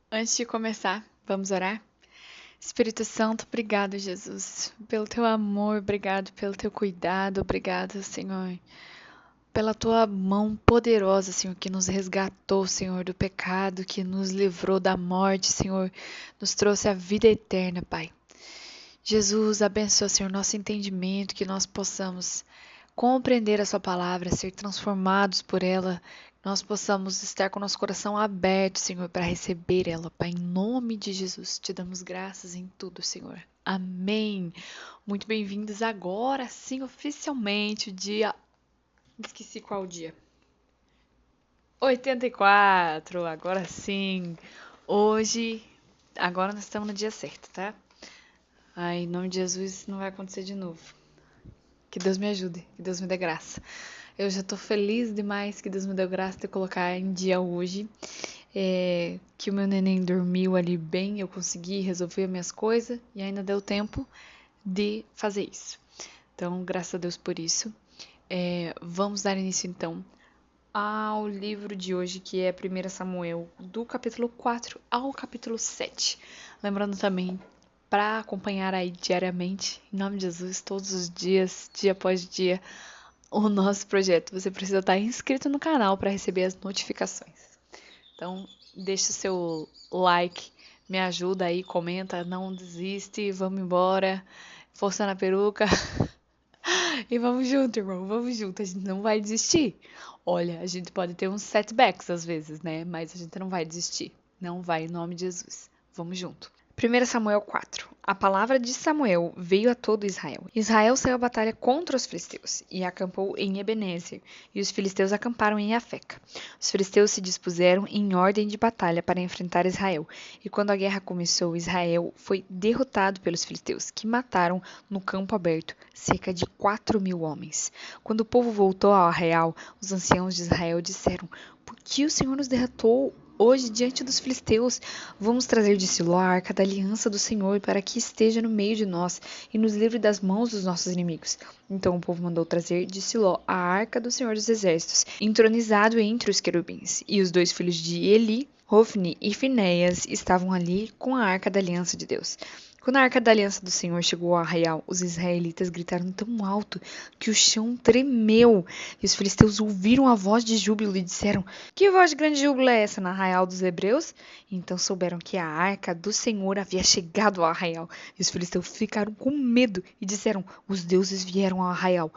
Antes de começar, vamos orar? Espírito Santo, obrigado, Jesus, pelo teu amor, obrigado pelo teu cuidado, obrigado, Senhor, pela tua mão poderosa, Senhor, que nos resgatou, Senhor, do pecado, que nos livrou da morte, Senhor, nos trouxe a vida eterna, Pai. Jesus, abençoa, Senhor, nosso entendimento, que nós possamos compreender a Sua palavra, ser transformados por ela, nós possamos estar com nosso coração aberto, Senhor, para receber ela, Pai. Em nome de Jesus, te damos graças em tudo, Senhor. Amém. Muito bem-vindos agora, sim, oficialmente, o dia. Esqueci qual dia. 84, agora sim. Hoje, agora nós estamos no dia certo, tá? Ai, em nome de Jesus, não vai acontecer de novo. Que Deus me ajude, que Deus me dê graça. Eu já tô feliz demais que Deus me deu graça de colocar em dia hoje. Que o meu neném dormiu ali bem, eu consegui resolver minhas coisas e ainda deu tempo de fazer isso. Então, graças a Deus por isso. Vamos dar início então ao livro de hoje, que é 1 Samuel, do capítulo 4 ao capítulo 7. Lembrando também para acompanhar aí diariamente, em nome de Jesus, todos os dias, dia após dia, o nosso projeto. Você precisa estar inscrito no canal para receber as notificações. Então, deixa o seu like, me ajuda aí, comenta, não desiste, vamos embora, força na peruca. E vamos junto, irmão, vamos junto, a gente não vai desistir. Olha, a gente pode ter uns setbacks às vezes, né? Mas a gente não vai desistir. Não vai, em nome de Jesus. Vamos junto. 1 Samuel 4. A palavra de Samuel veio a todo Israel. Israel saiu à batalha contra os filisteus e acampou em Ebenezer, e os filisteus acamparam em Afeca. Os filisteus se dispuseram em ordem de batalha para enfrentar Israel, e quando a guerra começou, Israel foi derrotado pelos filisteus, que mataram no campo aberto cerca de 4.000 homens. Quando o povo voltou ao arraial, os anciãos de Israel disseram: Por que o Senhor nos derrotou hoje diante dos filisteus? Vamos trazer de Siló a arca da aliança do Senhor para que esteja no meio de nós e nos livre das mãos dos nossos inimigos. Então o povo mandou trazer de Siló a arca do Senhor dos Exércitos, entronizado entre os querubins. E os dois filhos de Eli, Hofni e Finéias, estavam ali com a arca da aliança de Deus. Quando a arca da aliança do Senhor chegou ao arraial, os israelitas gritaram tão alto que o chão tremeu. E os filisteus ouviram a voz de júbilo e disseram: Que voz de grande júbilo é essa no arraial dos hebreus? Então souberam que a arca do Senhor havia chegado ao arraial. E os filisteus ficaram com medo e disseram: Os deuses vieram ao arraial.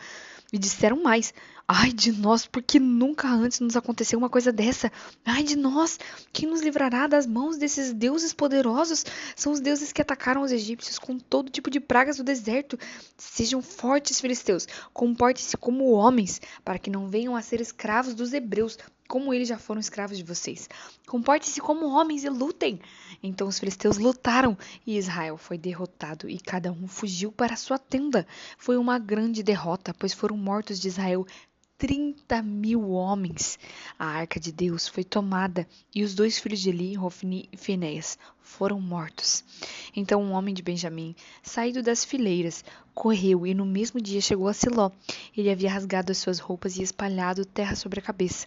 E disseram mais: Ai de nós, porque nunca antes nos aconteceu uma coisa dessa. Ai de nós, quem nos livrará das mãos desses deuses poderosos? São os deuses que atacaram os egípcios com todo tipo de pragas do deserto. Sejam fortes, filisteus, comportem-se como homens, para que não venham a ser escravos dos hebreus, como eles já foram escravos de vocês. Comportem-se como homens e lutem. Então os filisteus lutaram e Israel foi derrotado e cada um fugiu para sua tenda. Foi uma grande derrota, pois foram mortos de Israel 30.000 homens. A arca de Deus foi tomada e os dois filhos de Eli, Hofni e Finéias, foram mortos. Então um homem de Benjamim, saído das fileiras, correu e no mesmo dia chegou a Siló. Ele havia rasgado as suas roupas e espalhado terra sobre a cabeça.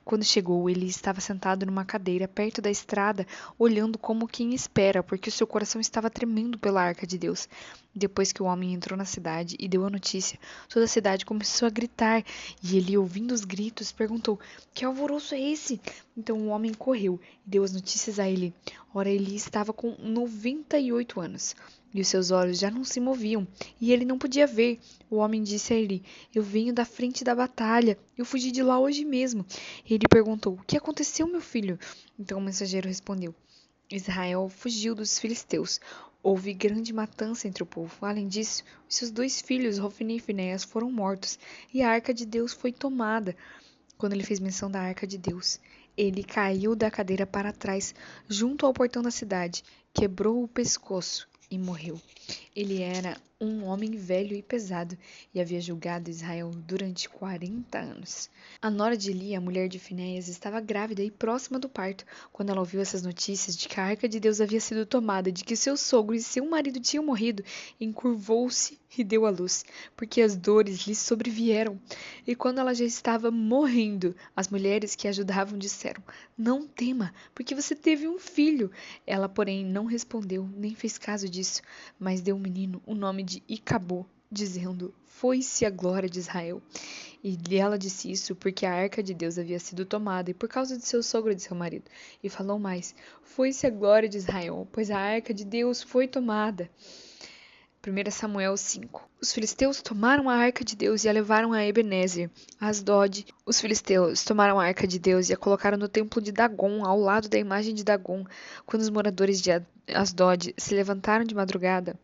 Quando chegou, ele estava sentado numa cadeira perto da estrada, olhando como quem espera, porque o seu coração estava tremendo pela arca de Deus. Depois que o homem entrou na cidade e deu a notícia, toda a cidade começou a gritar, e ele, ouvindo os gritos, perguntou: Que alvoroço é esse? Então o homem correu e deu as notícias a Eli. Ora, Eli estava com 98 anos, e os seus olhos já não se moviam, e ele não podia ver. O homem disse a Eli: Eu venho da frente da batalha, eu fugi de lá hoje mesmo. Ele perguntou: O que aconteceu, meu filho? Então o mensageiro respondeu: Israel fugiu dos filisteus. Houve grande matança entre o povo. Além disso, os seus dois filhos, Hofni e Finéias, foram mortos, e a arca de Deus foi tomada. Quando ele fez menção da arca de Deus, ele caiu da cadeira para trás, junto ao portão da cidade, quebrou o pescoço e morreu. Ele era um homem velho e pesado e havia julgado Israel durante 40 anos. A nora de Eli, a mulher de Finéias, estava grávida e próxima do parto, quando ela ouviu essas notícias de que a arca de Deus havia sido tomada, de que seu sogro e seu marido tinham morrido, encurvou-se e deu à luz, porque as dores lhe sobrevieram. E quando ela já estava morrendo, as mulheres que a ajudavam disseram: Não tema, porque você teve um filho. Ela, porém, não respondeu, nem fez caso disso, mas deu ao menino o nome de Icabô, dizendo: Foi-se a glória de Israel. E ela disse isso porque a arca de Deus havia sido tomada e por causa de seu sogro e de seu marido. E falou mais: Foi-se a glória de Israel, pois a arca de Deus foi tomada. 1 Samuel 5. Os filisteus tomaram a arca de Deus e a levaram a Ebenezer, a Asdod. Os filisteus tomaram a arca de Deus e a colocaram no templo de Dagon, ao lado da imagem de Dagon. Quando os moradores de Asdod se levantaram de madrugada,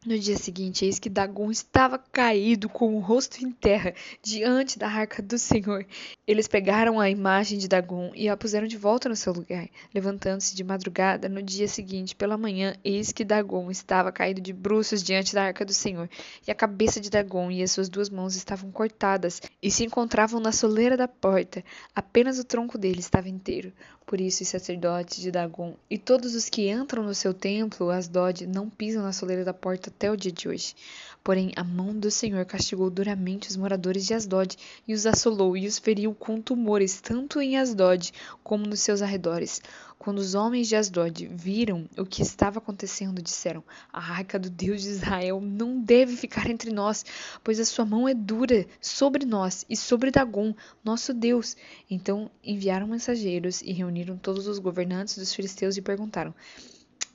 no dia seguinte, eis que Dagon estava caído com o rosto em terra diante da arca do Senhor. Eles pegaram a imagem de Dagon e a puseram de volta no seu lugar. Levantando-se de madrugada, no dia seguinte, pela manhã, eis que Dagon estava caído de bruços diante da arca do Senhor. E a cabeça de Dagon e as suas 2 mãos estavam cortadas e se encontravam na soleira da porta. Apenas o tronco dele estava inteiro. Por isso, os sacerdotes de Dagon e todos os que entram no seu templo, Asdod, não pisam na soleira da porta até o dia de hoje. Porém, a mão do Senhor castigou duramente os moradores de Asdod e os assolou e os feriu com tumores, tanto em Asdod como nos seus arredores. Quando os homens de Asdod viram o que estava acontecendo, disseram: A arca do Deus de Israel não deve ficar entre nós, pois a sua mão é dura sobre nós e sobre Dagon, nosso Deus. Então enviaram mensageiros e reuniram todos os governantes dos filisteus e perguntaram: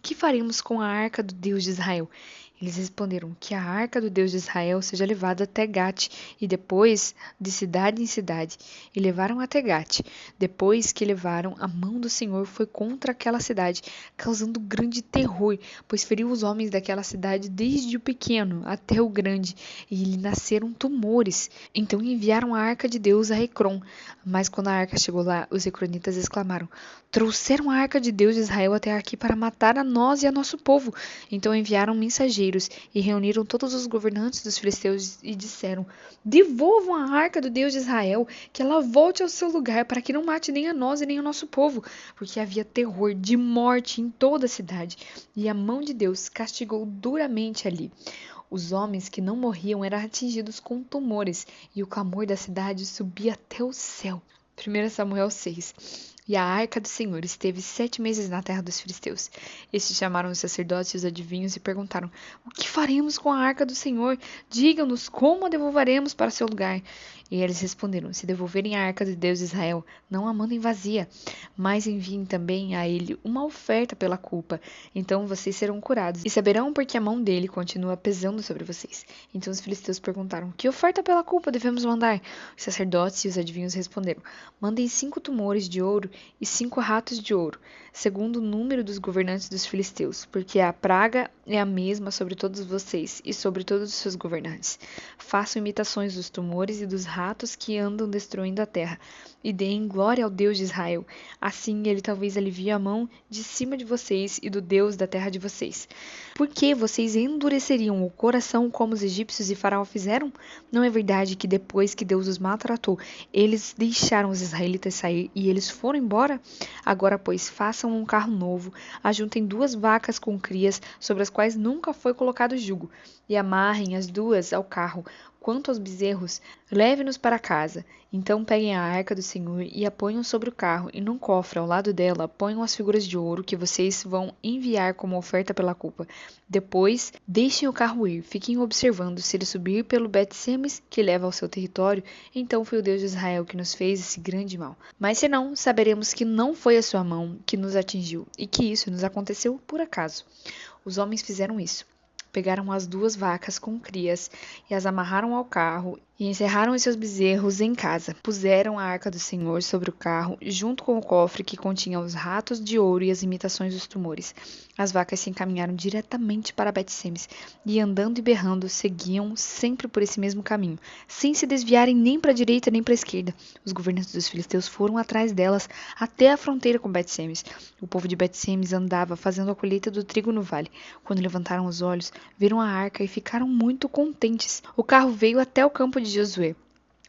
Que faremos com a arca do Deus de Israel? Eles responderam: Que a arca do Deus de Israel seja levada até Gate, e depois de cidade em cidade. E levaram até Gate. Depois que levaram, a mão do Senhor foi contra aquela cidade, causando grande terror, pois feriu os homens daquela cidade desde o pequeno até o grande, e lhe nasceram tumores. Então enviaram a arca de Deus a Ecrom. Mas quando a arca chegou lá, os ecronitas exclamaram: Trouxeram a arca de Deus de Israel até aqui para matar a nós e a nosso povo. Então enviaram mensageiros e reuniram todos os governantes dos filisteus e disseram: Devolvam a arca do Deus de Israel, que ela volte ao seu lugar, para que não mate nem a nós e nem o nosso povo, porque havia terror de morte em toda a cidade, e a mão de Deus castigou duramente ali. Os homens que não morriam eram atingidos com tumores, e o clamor da cidade subia até o céu. 1 Samuel 6. E a arca do Senhor esteve 7 meses na terra dos filisteus. Estes chamaram os sacerdotes e os adivinhos e perguntaram: O que faremos com a arca do Senhor? Digam-nos como a devolveremos para seu lugar. E eles responderam: Se devolverem a arca de Deus de Israel, não a mandem vazia, mas enviem também a ele uma oferta pela culpa. Então vocês serão curados e saberão porque a mão dele continua pesando sobre vocês. Então os filisteus perguntaram: Que oferta pela culpa devemos mandar? Os sacerdotes e os adivinhos responderam: Mandem 5 tumores de ouro e 5 ratos de ouro, segundo o número dos governantes dos filisteus, porque a praga é a mesma sobre todos vocês e sobre todos os seus governantes. Façam imitações dos tumores e dos ratos que andam destruindo a terra, e deem glória ao Deus de Israel. Assim ele talvez alivie a mão de cima de vocês e do Deus da terra de vocês. Por que vocês endureceriam o coração como os egípcios e Faraó fizeram? Não é verdade que depois que Deus os maltratou, eles deixaram os israelitas sair e eles foram embora? Agora, pois, façam um carro novo, ajuntem 2 vacas com crias, sobre as quais nunca foi colocado jugo, e amarrem as 2 ao carro. Quanto aos bezerros, leve-nos para casa. Então peguem a arca do Senhor e a ponham sobre o carro, e num cofre ao lado dela ponham as figuras de ouro que vocês vão enviar como oferta pela culpa. Depois, deixem o carro ir, fiquem observando. Se ele subir pelo Bet-Semes, que leva ao seu território, então foi o Deus de Israel que nos fez esse grande mal. Mas se não, saberemos que não foi a sua mão que nos atingiu, e que isso nos aconteceu por acaso. Os homens fizeram isso. Pegaram as 2 vacas com crias e as amarraram ao carro E encerraram os seus bezerros em casa. Puseram a arca do Senhor sobre o carro, junto com o cofre que continha os ratos de ouro e as imitações dos tumores. As vacas se encaminharam diretamente para Bet-Semes, e andando e berrando, seguiam sempre por esse mesmo caminho, sem se desviarem nem para a direita nem para a esquerda. Os governantes dos filisteus foram atrás delas até a fronteira com Bet-Semes. O povo de Bet-Semes andava fazendo a colheita do trigo no vale. Quando levantaram os olhos, viram a arca e ficaram muito contentes. O carro veio até o campo de Josué,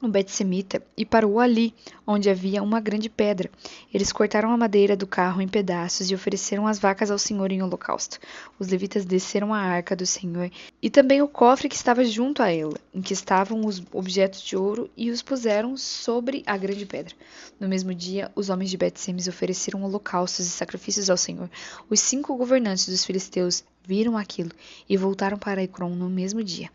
o Bet-Semita, e parou ali, onde havia uma grande pedra. Eles cortaram a madeira do carro em pedaços e ofereceram as vacas ao Senhor em holocausto. Os levitas desceram a arca do Senhor e também o cofre que estava junto a ela, em que estavam os objetos de ouro, e os puseram sobre a grande pedra. No mesmo dia, os homens de Bet-Semes ofereceram holocaustos e sacrifícios ao Senhor. Os 5 governantes dos filisteus viram aquilo e voltaram para Ecrom no mesmo dia.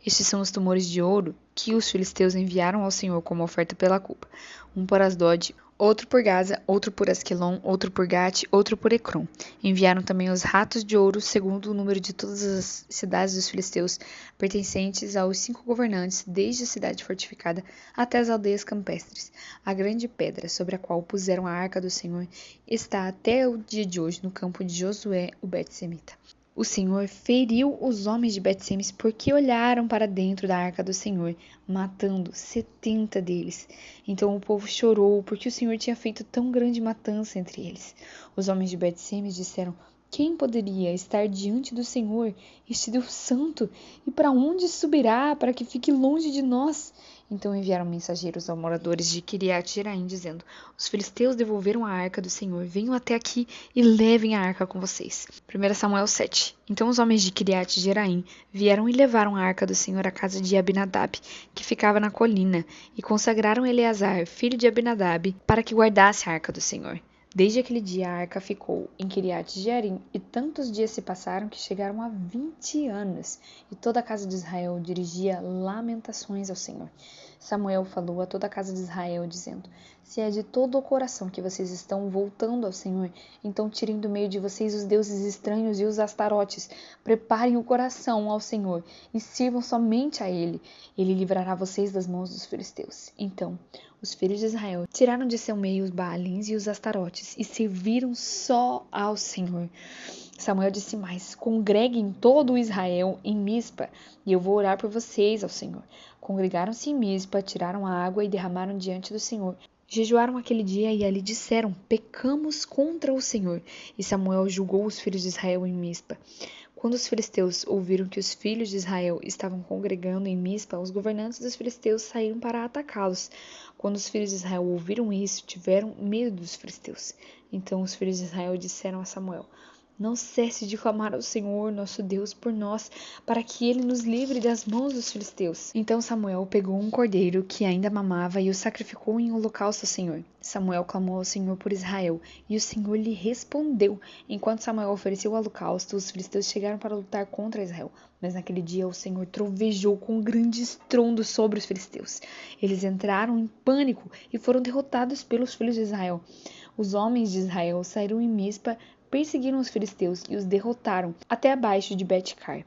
Estes são os tumores de ouro que os filisteus enviaram ao Senhor como oferta pela culpa. Um por Asdod, outro por Gaza, outro por Asquelon, outro por Gate, outro por Ecrom. Enviaram também os ratos de ouro, segundo o número de todas as cidades dos filisteus, pertencentes aos 5 governantes, desde a cidade fortificada até as aldeias campestres. A grande pedra sobre a qual puseram a arca do Senhor está até o dia de hoje no campo de Josué, o Bet-Semita. O Senhor feriu os homens de Bet-Semes porque olharam para dentro da arca do Senhor, matando 70 deles. Então o povo chorou porque o Senhor tinha feito tão grande matança entre eles. Os homens de Bet-Semes disseram: quem poderia estar diante do Senhor, este Deus santo? E para onde subirá para que fique longe de nós? Então enviaram mensageiros aos moradores de Kiriat-Jearim, dizendo: os filisteus devolveram a arca do Senhor. Venham até aqui e levem a arca com vocês. 1 Samuel 7. Então os homens de Kiriat-Jearim vieram e levaram a arca do Senhor à casa de Abinadab, que ficava na colina, e consagraram Eleazar, filho de Abinadab, para que guardasse a arca do Senhor. Desde aquele dia a arca ficou em Kiriat-Jearim, e tantos dias se passaram que chegaram a 20 anos, e toda a casa de Israel dirigia lamentações ao Senhor. Samuel falou a toda a casa de Israel, dizendo: se é de todo o coração que vocês estão voltando ao Senhor, então tirem do meio de vocês os deuses estranhos e os astarotes. Preparem o coração ao Senhor e sirvam somente a Ele. Ele livrará vocês das mãos dos filisteus. Então os filhos de Israel tiraram de seu meio os Baalins e os astarotes e serviram só ao Senhor. Samuel disse mais: congreguem todo o Israel em Mispa, e eu vou orar por vocês ao Senhor. Congregaram-se em Mispa, tiraram a água e derramaram diante do Senhor. Jejuaram aquele dia e ali disseram: pecamos contra o Senhor. E Samuel julgou os filhos de Israel em Mispa. Quando os filisteus ouviram que os filhos de Israel estavam congregando em Mispa, os governantes dos filisteus saíram para atacá-los. Quando os filhos de Israel ouviram isso, tiveram medo dos filisteus. Então os filhos de Israel disseram a Samuel: não cesse de clamar ao Senhor, nosso Deus, por nós, para que ele nos livre das mãos dos filisteus. Então Samuel pegou um cordeiro que ainda mamava e o sacrificou em holocausto ao Senhor. Samuel clamou ao Senhor por Israel, e o Senhor lhe respondeu. Enquanto Samuel ofereceu o holocausto, os filisteus chegaram para lutar contra Israel. Mas naquele dia o Senhor trovejou com um grande estrondo sobre os filisteus. Eles entraram em pânico e foram derrotados pelos filhos de Israel. Os homens de Israel saíram em Mispa, perseguiram os filisteus e os derrotaram até abaixo de Bet-Car.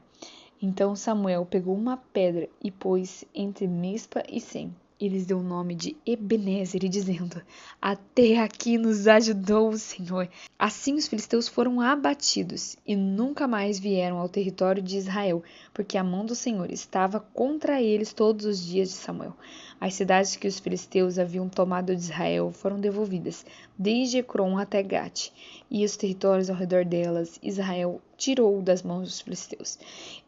Então Samuel pegou uma pedra e pôs entre Mispa e Sem. E lhes deu o nome de Ebenezer, dizendo: até aqui nos ajudou o Senhor. Assim os filisteus foram abatidos e nunca mais vieram ao território de Israel, porque a mão do Senhor estava contra eles todos os dias de Samuel. As cidades que os filisteus haviam tomado de Israel foram devolvidas, desde Ecrom até Gate, e os territórios ao redor delas Israel tirou das mãos dos filisteus.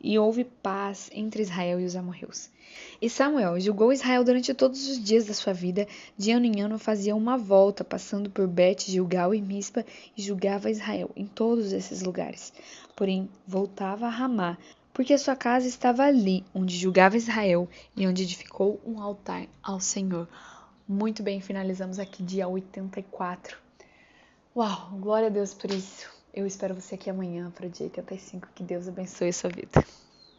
E houve paz entre Israel e os amorreus. E Samuel julgou Israel durante todos os dias da sua vida. De ano em ano fazia uma volta, passando por Bet-Gilgal e Mispa, e julgava Israel em todos esses lugares. Porém, voltava a Ramá, porque sua casa estava ali, onde julgava Israel e onde edificou um altar ao Senhor. Muito bem, finalizamos aqui dia 84. Uau, glória a Deus por isso. Eu espero você aqui amanhã para o dia 85. Que Deus abençoe a sua vida.